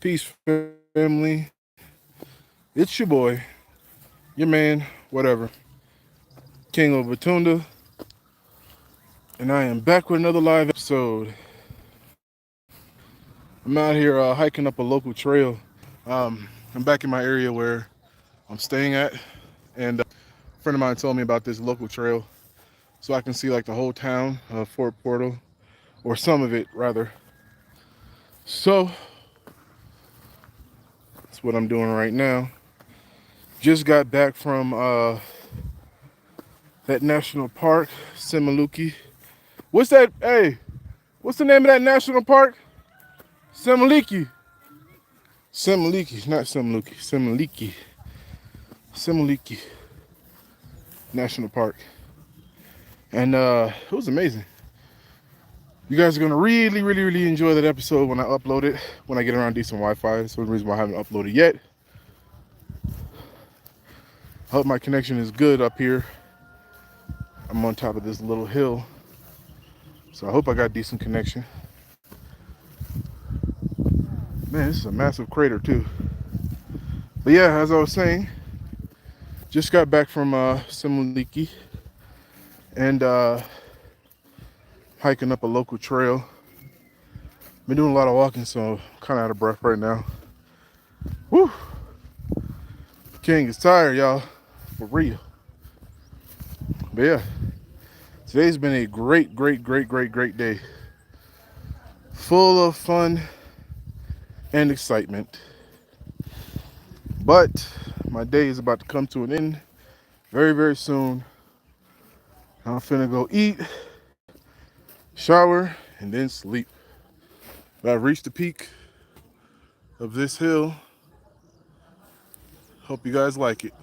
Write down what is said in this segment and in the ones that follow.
Peace, family. It's your boy, your man, whatever, King of Batunda, and I am back with another live episode. I'm out here hiking up a local trail. I'm back in my area where I'm staying at, and a friend of mine told me about this local trail so I can see like the whole town of Fort Portal, or some of it rather. So that's what I'm doing right now. Just got back from that national park, Semaluki. What's that? Hey, what's the name of that national park? Semaliki. Semaliki, not Semaluki. Semaliki. Semaliki National Park. And it was amazing. You guys are gonna really enjoy that episode when I upload it, when I get around decent Wi-Fi. That's one reason why I haven't uploaded yet. I hope my connection is good up here. I'm on top of this little hill, so I hope I got decent connection. Man, this is a massive crater too. But yeah, as I was saying, just got back from Semaliki and hiking up a local trail. Been doing a lot of walking, so I'm kind of out of breath right now. Woo! King is tired, y'all, for real. But yeah, today's been a great day. Full of fun and excitement. But my day is about to come to an end very soon. I'm finna go eat, shower, and then sleep. But I've reached the peak of this hill. Hope you guys like it.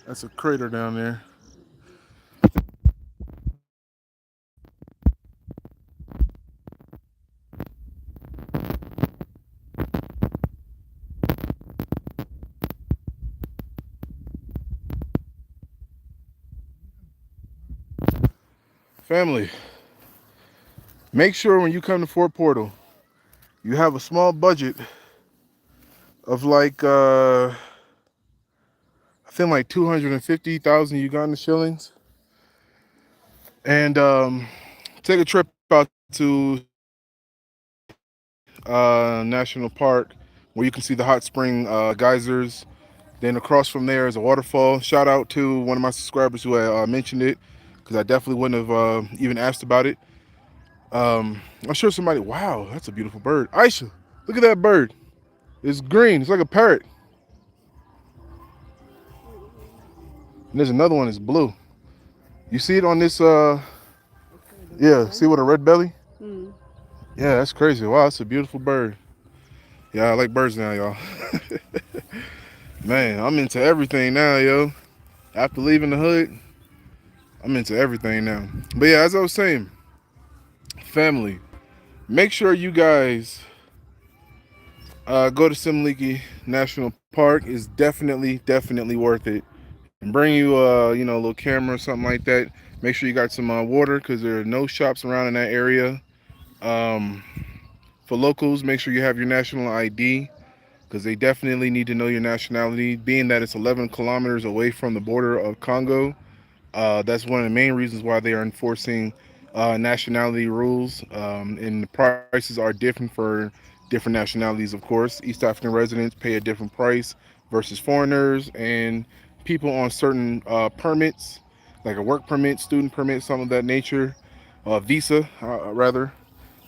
That's a crater down there. Family, make sure when you come to Fort Portal, you have a small budget of like I think like 250,000 Ugandan shillings, and take a trip out to National Park where you can see the hot spring geysers. Then across from there is a waterfall. Shout out to one of my subscribers who mentioned it, because I definitely wouldn't have even asked about it. I'm sure somebody, wow, that's a beautiful bird. Aisha, look at that bird. It's green. It's like a parrot. And there's another one that's blue. You see it on this, yeah, see what a red belly? Yeah, that's crazy. Wow, it's a beautiful bird. Yeah, I like birds now, y'all. Man, I'm into everything now, yo. After leaving the hood, I'm into everything now. But yeah, as I was saying, family, make sure you guys go to Semaliki National Park. Is definitely worth it. And bring you a little camera or something like that. Make sure you got some water, because there are no shops around in that area. Um, for locals, make sure you have your national ID, because they definitely need to know your nationality, being that it's 11 kilometers away from the border of Congo. That's one of the main reasons why they are enforcing nationality rules, and the prices are different for different nationalities. Of course, East African residents pay a different price versus foreigners, and people on certain permits, like a work permit, student permit, something of that nature, visa, rather.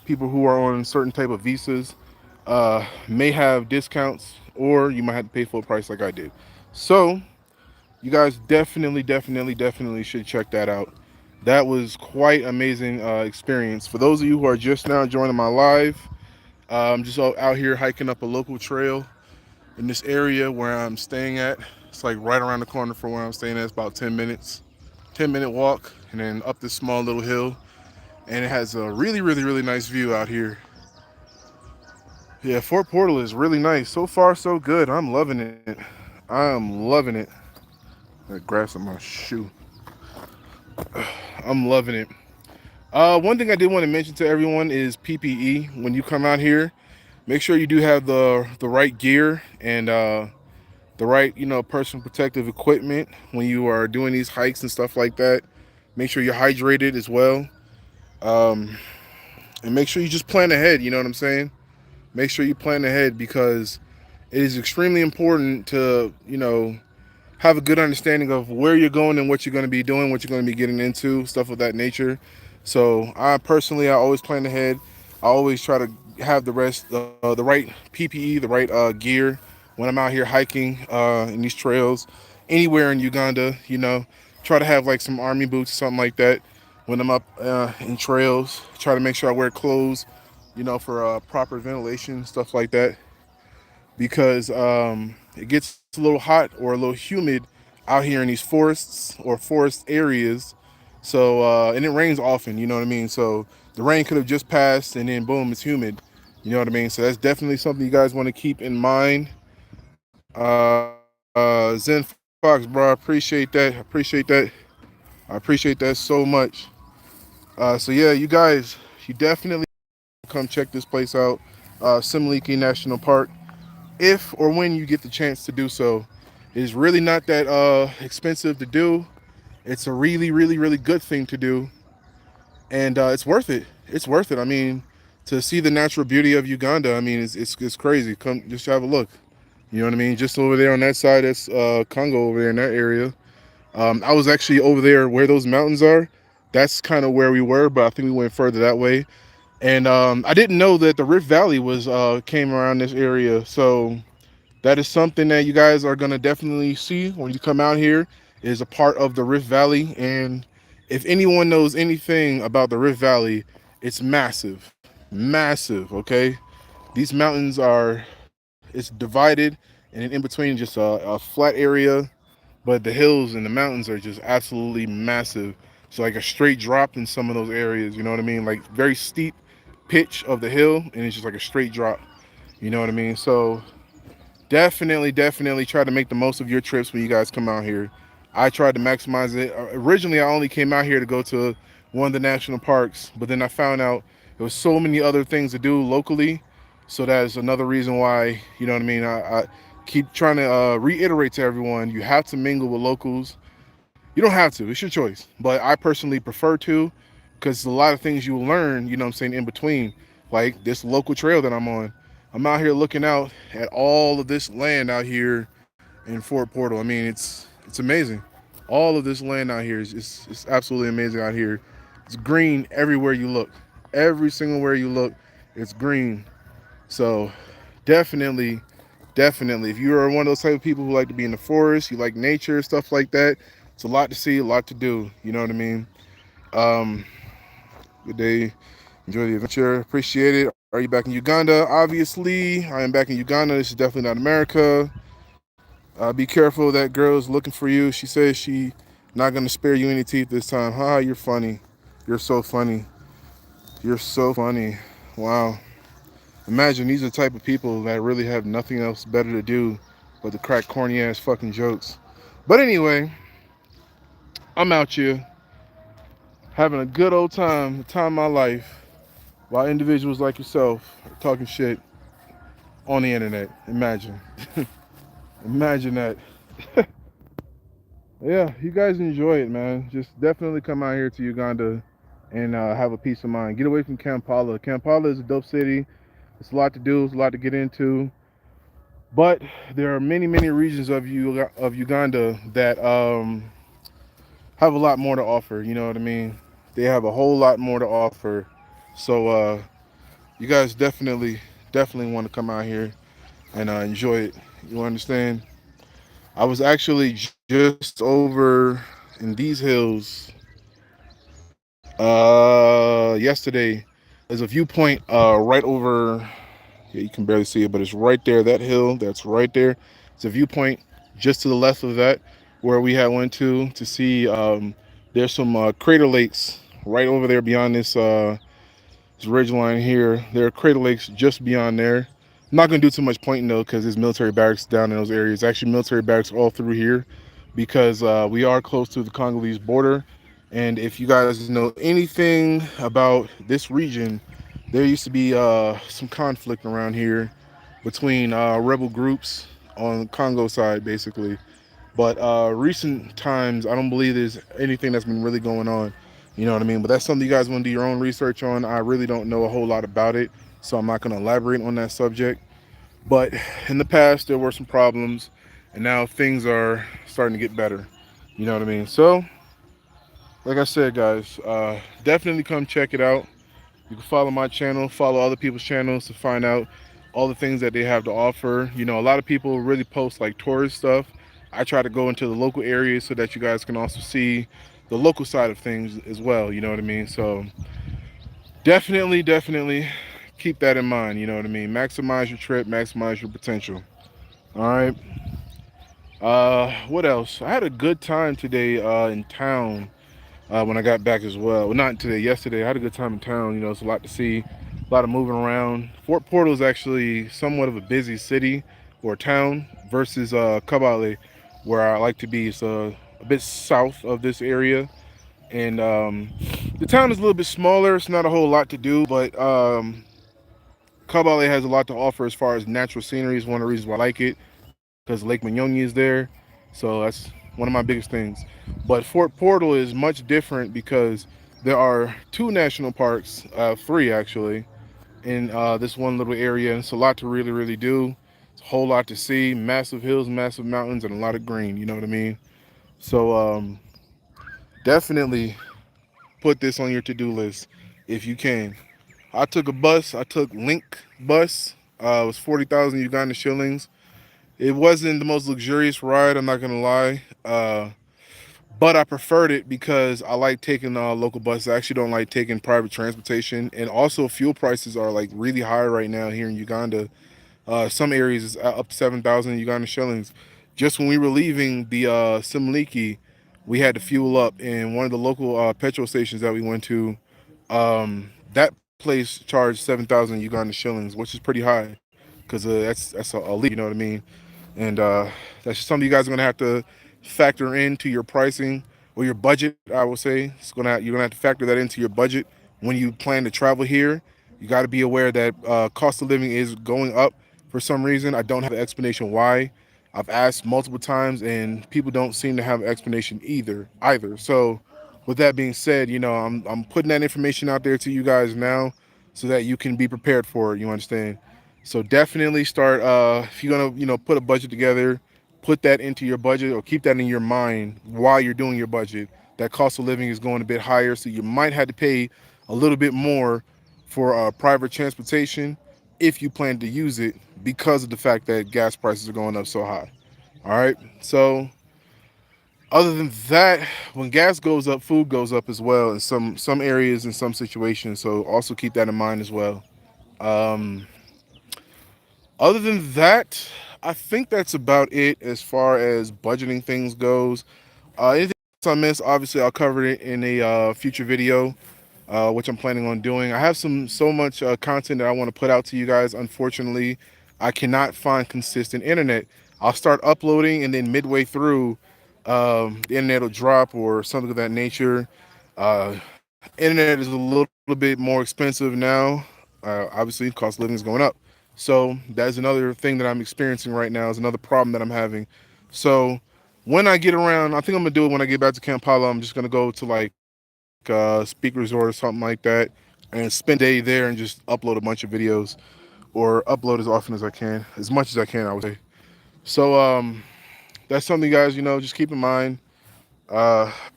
People who are on certain type of visas may have discounts, or you might have to pay full price like I did. So you guys definitely should check that out. That was quite amazing experience. For those of you who are just now joining my live, I'm just out here hiking up a local trail in this area where I'm staying at. It's like right around the corner from where I'm staying at. It's about 10 minutes, 10-minute walk, and then up this small little hill. And it has a really nice view out here. Yeah, Fort Portal is really nice. So far, so good. I'm loving it. I'm loving it. That grass on my shoe. I'm loving it. One thing I did want to mention to everyone is PPE. When you come out here, make sure you do have the right gear and the right, personal protective equipment when you are doing these hikes and stuff like that. Make sure you're hydrated as well. Um, and make sure you just plan ahead. You know what I'm saying? Make sure you plan ahead because it is extremely important to, have a good understanding of where you're going and what you're going to be doing, what you're going to be getting into, stuff of that nature. So I always plan ahead. I always try to have the right PPE, the right gear when I'm out here hiking in these trails, anywhere in Uganda. Try to have like some army boots, something like that. When I'm up in trails, try to make sure I wear clothes, for proper ventilation, stuff like that because it gets a little hot or a little humid out here in these forests or forest areas. So and it rains often, you know what I mean? So the rain could have just passed and then boom, it's humid. You know what I mean? So that's definitely something you guys want to keep in mind. Zen Fox, bro, I appreciate that. I appreciate that so much. So yeah, you guys, you definitely come check this place out, Similiki National Park, if or when you get the chance to do so. It is really not that expensive to do. It's a really, really, really good thing to do, and it's worth it. It's worth it. I mean, to see the natural beauty of Uganda, I mean, it's crazy. Come, just have a look. You know what I mean? Just over there on that side, that's Congo over there in that area. I was actually over there where those mountains are. That's kind of where we were, but I think we went further that way. And I didn't know that the Rift Valley was came around this area. So that is something that you guys are gonna definitely see when you come out here. Is a part of the Rift Valley, and if anyone knows anything about the Rift Valley, it's massive, massive. Okay, these mountains are it's divided, and in between just a flat area, but the hills and the mountains are just absolutely massive. So like a straight drop in some of those areas, you know what I mean? Like very steep pitch of the hill, and it's just like a straight drop. You know what I mean? So definitely, definitely try to make the most of your trips when you guys come out here. I tried to maximize it. Originally, I only came out here to go to one of the national parks, but then I found out there was so many other things to do locally. So that's another reason why, you know what I mean? I keep trying to reiterate to everyone, you have to mingle with locals. You don't have to, it's your choice. But I personally prefer to because a lot of things you will learn, you know what I'm saying, in between. Like this local trail that I'm on. I'm out here looking out at all of this land out here in Fort Portal. I mean, it's amazing. All of this land out here is it's absolutely amazing out here. It's green everywhere you look. Every single where you look, it's green. So definitely, definitely, if you are one of those type of people who like to be in the forest, you like nature, stuff like that, it's a lot to see, a lot to do. You know what I mean? Um, Good day. Enjoy the adventure. Appreciate it. Are you back in Uganda? Obviously, I am back in Uganda. This is definitely not America. Be careful. That girl is looking for you. She says she not gonna spare you any teeth this time. Ha, you're funny. You're so funny. You're so funny. Wow. Imagine these are the type of people that really have nothing else better to do but to crack corny ass fucking jokes. But anyway, I'm out here having a good old time, the time of my life, while individuals like yourself are talking shit on the internet. Imagine. Imagine that. Yeah, you guys enjoy it, man. Just definitely come out here to Uganda and have a peace of mind. Get away from Kampala. Kampala is a dope city. It's a lot to do. It's a lot to get into. But there are many, many regions of Uganda that have a lot more to offer. You know what I mean? They have a whole lot more to offer. So you guys definitely want to come out here and enjoy it. You understand? I was actually just over in these hills yesterday. There's a viewpoint right over. Yeah, you can barely see it, but it's right there. That hill that's right there. It's a viewpoint just to the left of that where we had went to see. There's some crater lakes right over there beyond this ridge line here. There are crater lakes just beyond there. I'm not gonna do too much pointing though, because there's military barracks down in those areas. Actually, military barracks all through here, because we are close to the Congolese border. And if you guys know anything about this region, there used to be some conflict around here between rebel groups on the Congo side, basically. But recent times, I don't believe there's anything that's been really going on. You know what I mean? But that's something you guys want to do your own research on. I really don't know a whole lot about it, so I'm not going to elaborate on that subject. But in the past, there were some problems, and now things are starting to get better. You know what I mean? So, like I said, guys, definitely come check it out. You can follow my channel, follow other people's channels to find out all the things that they have to offer. You know, a lot of people really post like tourist stuff. I try to go into the local areas so that you guys can also see the local side of things as well. You know what I mean? So definitely keep that in mind. You know what I mean? Maximize your trip, maximize your potential. All right. What else? I had a good time today in town when I got back as well. Well, not today, yesterday. I had a good time in town. You know, it's a lot to see, a lot of moving around. Fort Portal is actually somewhat of a busy city or town versus Kabale, where I like to be. It's a bit south of this area. And the town is a little bit smaller. It's not a whole lot to do, but Kabale has a lot to offer as far as natural scenery. Is one of the reasons why I like it because Lake Mignogna is there. So that's one of my biggest things. But Fort Portal is much different because there are two national parks, three actually, in this one little area. And it's a lot to really do. It's a whole lot to see. Massive hills, massive mountains, and a lot of green. You know what I mean? So definitely put this on your to-do list if you can. I took a bus. I took Link bus. It was 40,000 Uganda shillings. It wasn't the most luxurious ride, I'm not gonna lie. But I preferred it because I like taking local buses. I actually don't like taking private transportation. And also fuel prices are like really high right now here in Uganda. Some areas is up to 7,000 Uganda shillings. Just when we were leaving the Simliki, we had to fuel up. And one of the local petrol stations that we went to, that place charged 7,000 Uganda shillings, which is pretty high because that's a leap, you know what I mean? And that's just something you guys are gonna have to factor into your pricing or your budget. I will say you're gonna have to factor that into your budget when you plan to travel here. You got to be aware that cost of living is going up for some reason. I don't have an explanation why. I've asked multiple times, and people don't seem to have an explanation either. So, with that being said, you know, I'm putting that information out there to you guys now, so that you can be prepared for it. You understand? So definitely start if you're gonna put a budget together, put that into your budget or keep that in your mind while you're doing your budget. That cost of living is going a bit higher, so you might have to pay a little bit more for private transportation if you plan to use it because of the fact that gas prices are going up so high. All right. So other than that, when gas goes up, food goes up as well in some areas in some situations. So also keep that in mind as well. Um, Other than that, I think that's about it as far as budgeting things goes. Anything else I missed, obviously I'll cover it in a future video, which I'm planning on doing. I have so much content that I want to put out to you guys. Unfortunately, I cannot find consistent internet. I'll start uploading and then midway through, the internet will drop or something of that nature. Internet is a little bit more expensive now. Obviously, cost of living is going up. So that's another thing that I'm experiencing right now. Is another problem that I'm having. So when I get around, I think I'm gonna do it when I get back to Kampala. I'm just gonna go to like Speak Resort or something like that, and spend a day there and just upload a bunch of videos or upload as often as I can, as much as I can, I would say. So that's something, guys. You know, just keep in mind.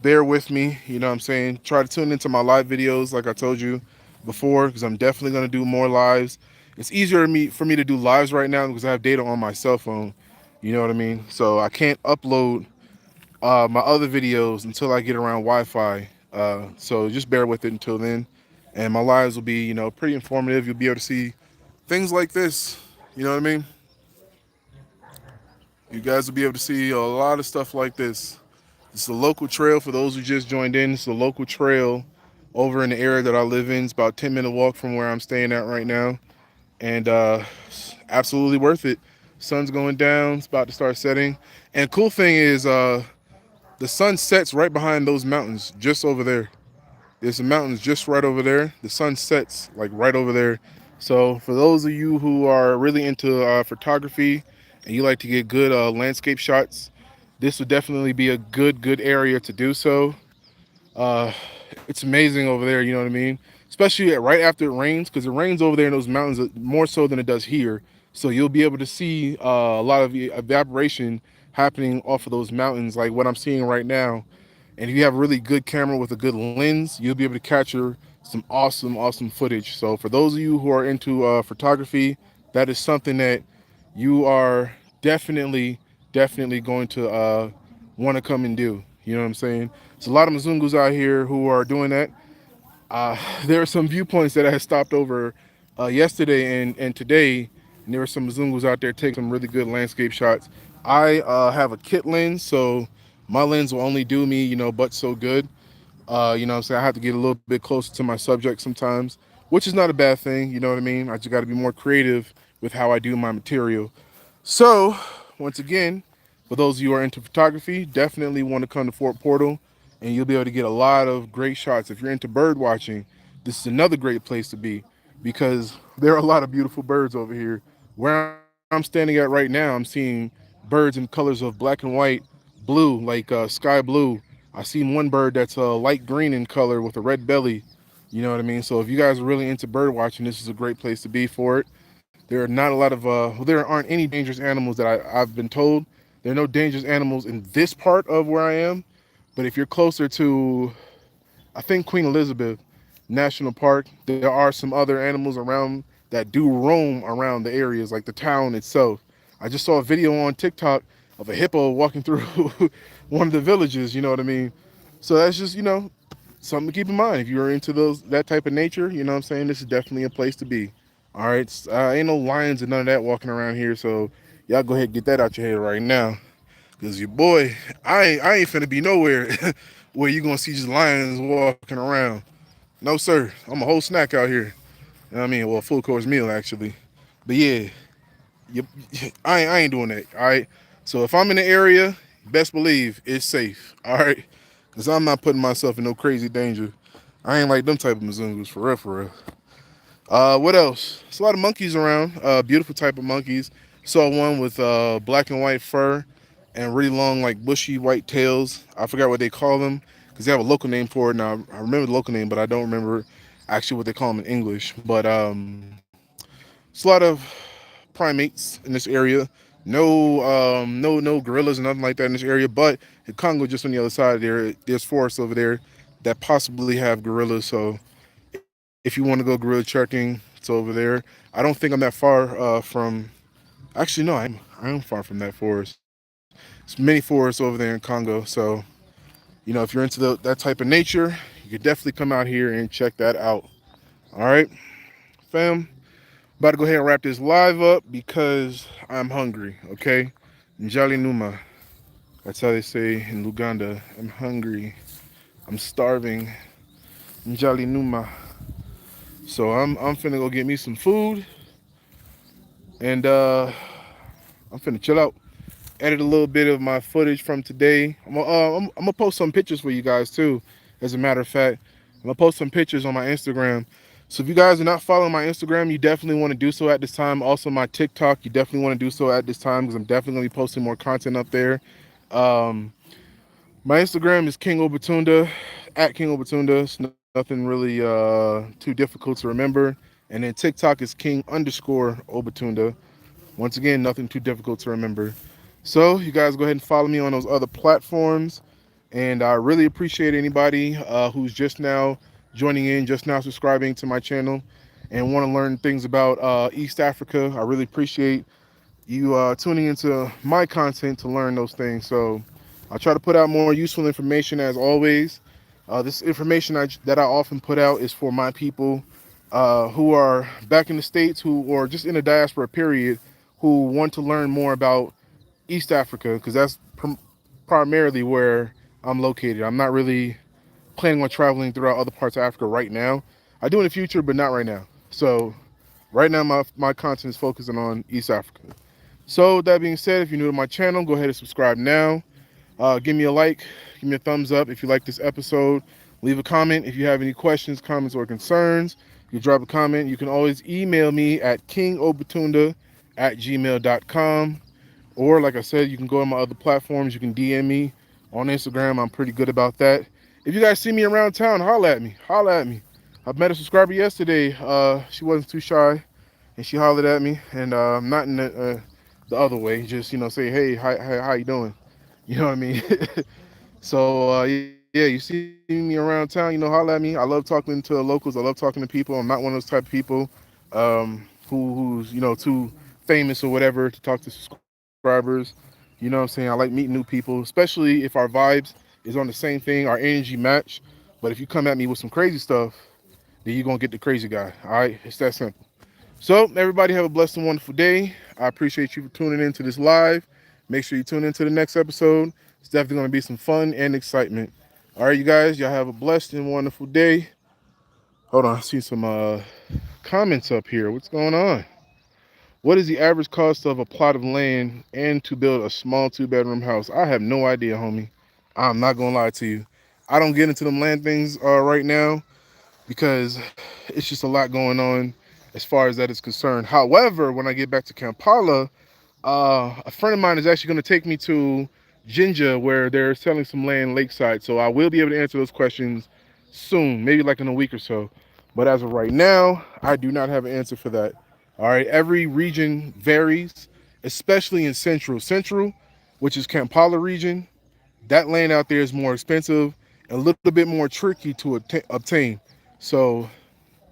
Bear with me. You know what I'm saying? Try to tune into my live videos, like I told you before, because I'm definitely gonna do more lives. It's easier for me to do lives right now because I have data on my cell phone. You know what I mean? So I can't upload my other videos until I get around Wi-Fi. So just bear with it until then, and my lives will be, pretty informative. You'll be able to see things like this. You know what I mean? You guys will be able to see a lot of stuff like this. It's a local trail for those who just joined in. It's a local trail over in the area that I live in. It's about a 10-minute walk from where I'm staying at right now, and it's absolutely worth it. Sun's going down. It's about to start setting, and cool thing is, The sun sets right behind those mountains, just over there. There's some mountains just right over there. The sun sets like right over there. So for those of you who are really into photography and you like to get good landscape shots, this would definitely be a good area to do so. Uh, it's amazing over there, you know what I mean? Especially right after it rains, because it rains over there in those mountains more so than it does here. So you'll be able to see a lot of evaporation happening off of those mountains, like what I'm seeing right now. And if you have a really good camera with a good lens, you'll be able to capture some awesome footage. So for those of you who are into photography, that is something that you are definitely going to want to come and do. You know what I'm saying? There's a lot of Mzungus out here who are doing that. There are some viewpoints that I had stopped over yesterday and today, and there were some Mzungus out there taking some really good landscape shots. I have a kit lens, so my lens will only do me, but so good. You know what I'm saying? I have to get a little bit closer to my subject sometimes, which is not a bad thing, you know what I mean? I just got to be more creative with how I do my material. So, once again, for those of you who are into photography, definitely want to come to Fort Portal and you'll be able to get a lot of great shots. If you're into bird watching, this is another great place to be because there are a lot of beautiful birds over here. Where I'm standing at right now, I'm seeing birds in colors of black and white, blue, like sky blue. I seen one bird that's light green in color with a red belly. You know what I mean? So if you guys are really into bird watching, this is a great place to be for it. There are not a lot of, there aren't any dangerous animals that I've been told. There are no dangerous animals in this part of where I am. But if you're closer to, I think, Queen Elizabeth National Park, there are some other animals around that do roam around the areas, like the town itself. I just saw a video on TikTok of a hippo walking through one of the villages, you know what I mean? So that's just, something to keep in mind. If you're into that type of nature, you know what I'm saying? This is definitely a place to be. All right, ain't no lions and none of that walking around here, so y'all go ahead and get that out your head right now. Cause your boy, I ain't finna be nowhere where you gonna see just lions walking around. No sir, I'm a whole snack out here. You know what I mean? Well, a full course meal actually. But yeah, you, I ain't doing that. All right. So if I'm in the area, best believe it's safe. All right. Cause I'm not putting myself in no crazy danger. I ain't like them type of Mzungus for real, for real. What else? There's a lot of monkeys around. Beautiful type of monkeys. Saw one with black and white fur and really long, like bushy white tails. I forgot what they call them because they have a local name for it. Now I remember the local name, but I don't remember actually what they call them in English. But it's a lot of primates in this area. No gorillas and nothing like that in this area. But in Congo, just on the other side there, there's forests over there that possibly have gorillas. So if you want to go gorilla trekking, it's over there. I don't think I'm that far from. Actually, no, I am far from that forest. There's many forests over there in Congo. So if you're into that type of nature, you could definitely come out here and check that out. All right, fam. About to go ahead and wrap this live up because I'm hungry. Okay, Njali Numa. That's how they say in Luganda. I'm hungry. I'm starving. Njali Numa. So I'm finna go get me some food and I'm finna chill out. Edit a little bit of my footage from today. I'm gonna post some pictures for you guys too. As a matter of fact, I'm gonna post some pictures on my Instagram. So if you guys are not following my Instagram, you definitely want to do so at this time. Also my TikTok, you definitely want to do so at this time because I'm definitely gonna be posting more content up there. Um, my Instagram is King Obatunda, at King Obatunda. It's nothing really too difficult to remember. And then TikTok is King underscore Obatunda. Once again, nothing too difficult to remember. So you guys go ahead and follow me on those other platforms. And I really appreciate anybody who's just now joining in, just now subscribing to my channel and want to learn things about East Africa. I really appreciate you tuning into my content to learn those things. So I'll try to put out more useful information as always. This information that I often put out is for my people who are back in the States who or just in the diaspora period who want to learn more about East Africa because that's primarily where I'm located. I'm not really planning on traveling throughout other parts of Africa right now. I do in the future, but not right now. So right now my content is focusing on East Africa. So that being said, if you're new to my channel, go ahead and subscribe now. Give me a like, give me a thumbs up if you like this episode. Leave a comment if you have any questions, comments, or concerns. You drop a comment. You can always email me at kingobatunda@gmail.com. Or, like I said, you can go on my other platforms. You can DM me on Instagram. I'm pretty good about that. If you guys see me around town, holla at me. Holla at me. I met a subscriber yesterday. She wasn't too shy, and she hollered at me. And not in the other way. Just, say, hey, how you doing? You know what I mean? So, yeah, you see me around town, holla at me. I love talking to locals. I love talking to people. I'm not one of those type of people who's, too famous or whatever to talk to subscribers. You know what I'm saying? I like meeting new people, especially if our vibes is on the same thing, our energy match. But if you come at me with some crazy stuff, then you're going to get the crazy guy. All right? It's that simple. So, everybody have a blessed and wonderful day. I appreciate you for tuning into this live. Make sure you tune into the next episode. It's definitely going to be some fun and excitement. All right, you guys, y'all have a blessed and wonderful day. Hold on, I see some comments up here. What's going on? What is the average cost of a plot of land and to build a small 2-bedroom house? I have no idea, homie. I'm not going to lie to you. I don't get into them land things right now because it's just a lot going on as far as that is concerned. However, when I get back to Kampala, a friend of mine is actually going to take me to Jinja where they're selling some land lakeside. So I will be able to answer those questions soon, maybe like in a week or so. But as of right now, I do not have an answer for that. All right, every region varies, especially in Central. Central, which is Kampala region, that land out there is more expensive and a little bit more tricky to obtain. So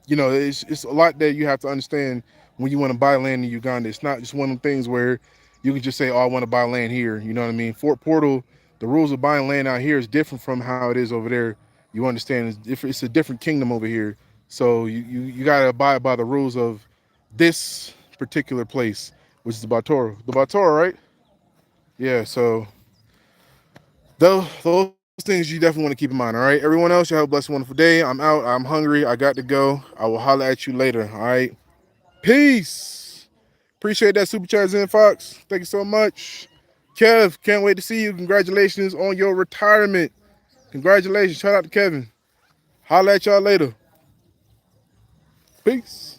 it's a lot that you have to understand when you want to buy land in Uganda. It's not just one of the things where you can just say, oh, I want to buy land here. You know what I mean? Fort Portal, the rules of buying land out here is different from how it is over there. You understand? It's a different kingdom over here. So you got to abide by the rules of this particular place, which is the Batoro. The Batoro, right? Yeah, so those things you definitely want to keep in mind. All right, everyone else, you have a blessed, wonderful day. I'm out. I'm hungry. I got to go. I will holler at you later. All right. Peace. Appreciate that super chat, Zen Fox. Thank you so much. Kev, can't wait to see you. Congratulations on your retirement. Congratulations. Shout out to Kevin. Holler at y'all later. Peace.